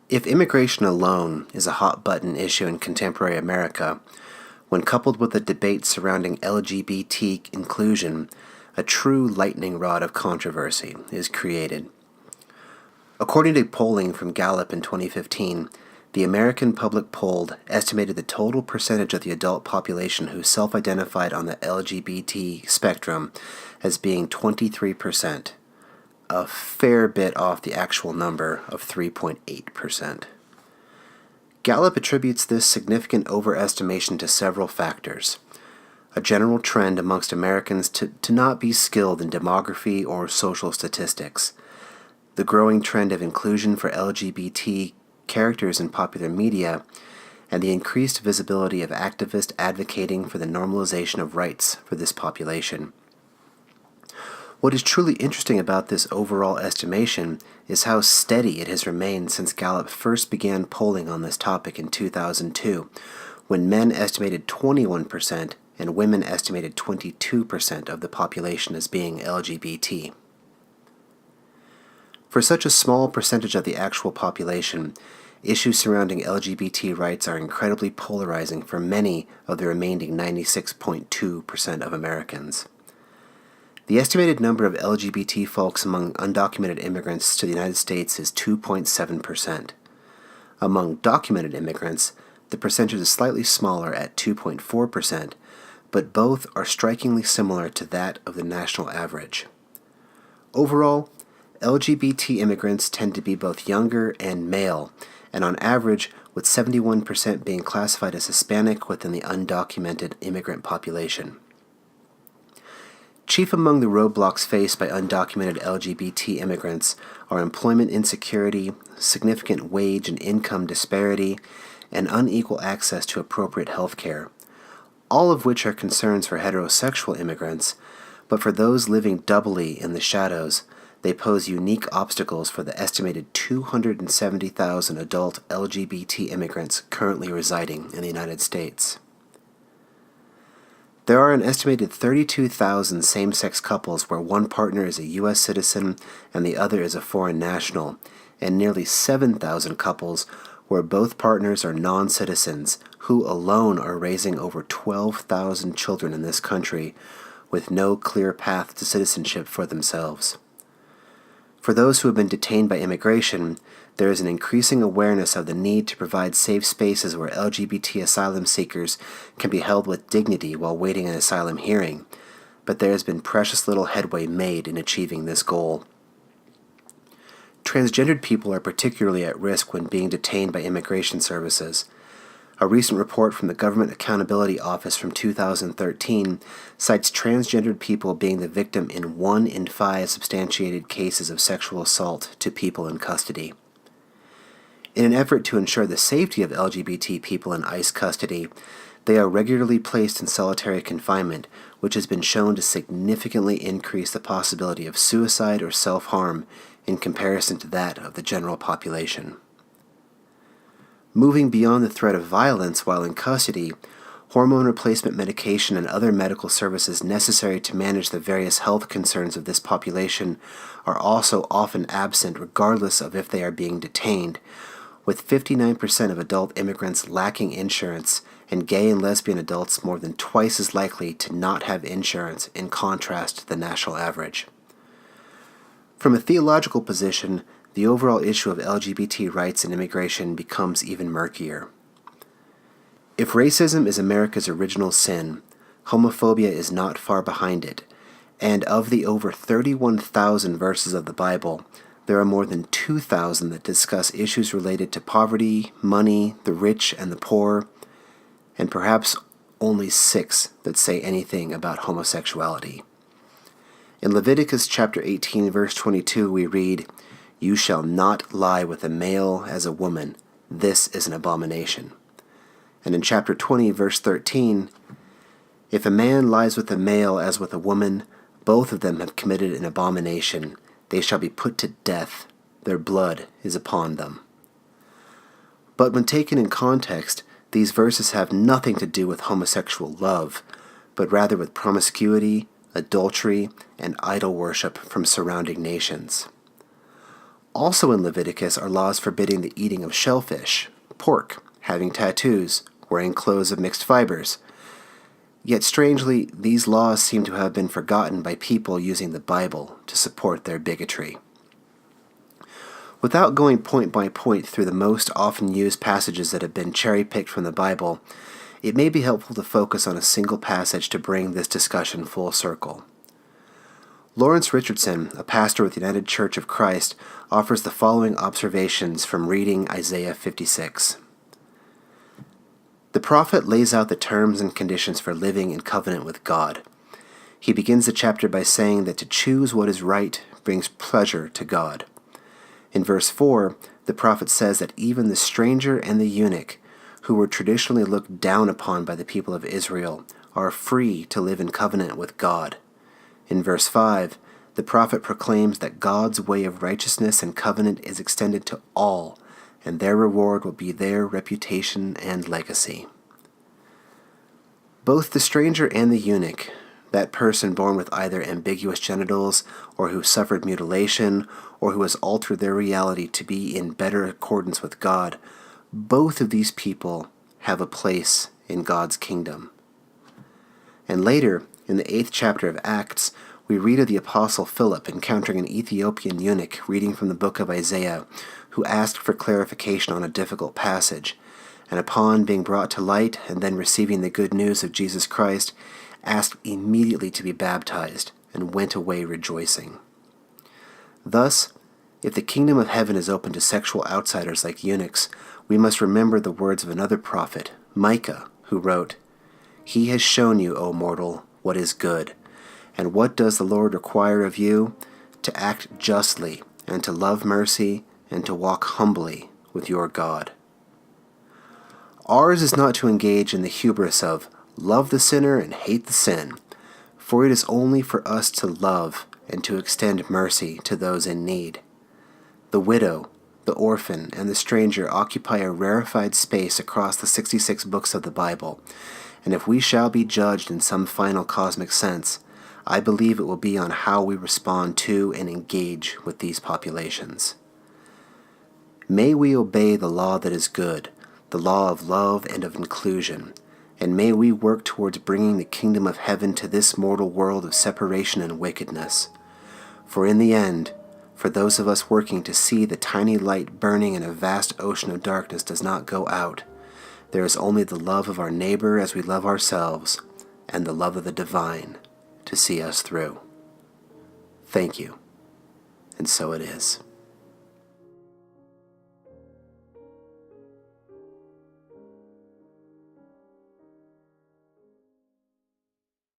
If immigration alone is a hot-button issue in contemporary America, when coupled with the debate surrounding LGBT inclusion, a true lightning rod of controversy is created. According to polling from Gallup in 2015, the American Public Poll estimated the total percentage of the adult population who self-identified on the LGBT spectrum as being 23%, a fair bit off the actual number of 3.8%. Gallup attributes this significant overestimation to several factors: a general trend amongst Americans to not be skilled in demography or social statistics, the growing trend of inclusion for LGBT characters in popular media, and the increased visibility of activists advocating for the normalization of rights for this population. What is truly interesting about this overall estimation is how steady it has remained since Gallup first began polling on this topic in 2002, when men estimated 21% and women estimated 22% of the population as being LGBT. For such a small percentage of the actual population, issues surrounding LGBT rights are incredibly polarizing for many of the remaining 96.2% of Americans. The estimated number of LGBT folks among undocumented immigrants to the United States is 2.7%. Among documented immigrants, the percentage is slightly smaller at 2.4%, but both are strikingly similar to that of the national average. Overall, LGBT immigrants tend to be both younger and male, and on average, with 71% being classified as Hispanic within the undocumented immigrant population. Chief among the roadblocks faced by undocumented LGBT immigrants are employment insecurity, significant wage and income disparity, and unequal access to appropriate health care, all of which are concerns for heterosexual immigrants, but for those living doubly in the shadows, they pose unique obstacles for the estimated 270,000 adult LGBT immigrants currently residing in the United States. There are an estimated 32,000 same-sex couples where one partner is a U.S. citizen and the other is a foreign national, and nearly 7,000 couples where both partners are non-citizens, who alone are raising over 12,000 children in this country with no clear path to citizenship for themselves. For those who have been detained by immigration, there is an increasing awareness of the need to provide safe spaces where LGBT asylum seekers can be held with dignity while waiting an asylum hearing, but there has been precious little headway made in achieving this goal. Transgendered people are particularly at risk when being detained by immigration services. A recent report from the Government Accountability Office from 2013 cites transgendered people being the victim in 1 in 5 substantiated cases of sexual assault to people in custody. In an effort to ensure the safety of LGBT people in ICE custody, they are regularly placed in solitary confinement, which has been shown to significantly increase the possibility of suicide or self-harm in comparison to that of the general population. Moving beyond the threat of violence while in custody, hormone replacement medication and other medical services necessary to manage the various health concerns of this population are also often absent regardless of if they are being detained, with 59% of adult immigrants lacking insurance and gay and lesbian adults more than twice as likely to not have insurance in contrast to the national average. From a theological position, the overall issue of LGBT rights and immigration becomes even murkier. If racism is America's original sin, homophobia is not far behind it, and of the over 31,000 verses of the Bible, there are more than 2,000 that discuss issues related to poverty, money, the rich and the poor, and perhaps only 6 that say anything about homosexuality. In Leviticus chapter 18, verse 22, we read, "You shall not lie with a male as a woman. This is an abomination." And in chapter 20, verse 13, "If a man lies with a male as with a woman, both of them have committed an abomination. They shall be put to death. Their blood is upon them." But when taken in context, these verses have nothing to do with homosexual love, but rather with promiscuity, adultery, and idol worship from surrounding nations. Also in Leviticus are laws forbidding the eating of shellfish, pork, having tattoos, wearing clothes of mixed fibers. Yet strangely, these laws seem to have been forgotten by people using the Bible to support their bigotry. Without going point by point through the most often used passages that have been cherry-picked from the Bible, it may be helpful to focus on a single passage to bring this discussion full circle. Lawrence Richardson, a pastor with the United Church of Christ, offers the following observations from reading Isaiah 56. The prophet lays out the terms and conditions for living in covenant with God. He begins the chapter by saying that to choose what is right brings pleasure to God. In verse 4, the prophet says that even the stranger and the eunuch, who were traditionally looked down upon by the people of Israel, are free to live in covenant with God. In verse 5, the prophet proclaims that God's way of righteousness and covenant is extended to all, and their reward will be their reputation and legacy. Both the stranger and the eunuch, that person born with either ambiguous genitals, or who suffered mutilation, or who has altered their reality to be in better accordance with God, both of these people have a place in God's kingdom. And later, in the 8th chapter of Acts, we read of the Apostle Philip encountering an Ethiopian eunuch reading from the book of Isaiah, who asked for clarification on a difficult passage, and upon being brought to light and then receiving the good news of Jesus Christ, asked immediately to be baptized, and went away rejoicing. Thus, if the kingdom of heaven is open to sexual outsiders like eunuchs, we must remember the words of another prophet, Micah, who wrote, "He has shown you, O mortal, what is good. And what does the Lord require of you? To act justly, and to love mercy, and to walk humbly with your God." Ours is not to engage in the hubris of love the sinner and hate the sin, for it is only for us to love and to extend mercy to those in need. The widow, the orphan, and the stranger occupy a rarefied space across the 66 books of the Bible, and if we shall be judged in some final cosmic sense, I believe it will be on how we respond to and engage with these populations. May we obey the law that is good, the law of love and of inclusion, and may we work towards bringing the kingdom of heaven to this mortal world of separation and wickedness. For in the end, for those of us working to see the tiny light burning in a vast ocean of darkness does not go out, there is only the love of our neighbor as we love ourselves, and the love of the divine to see us through. Thank you, and so it is.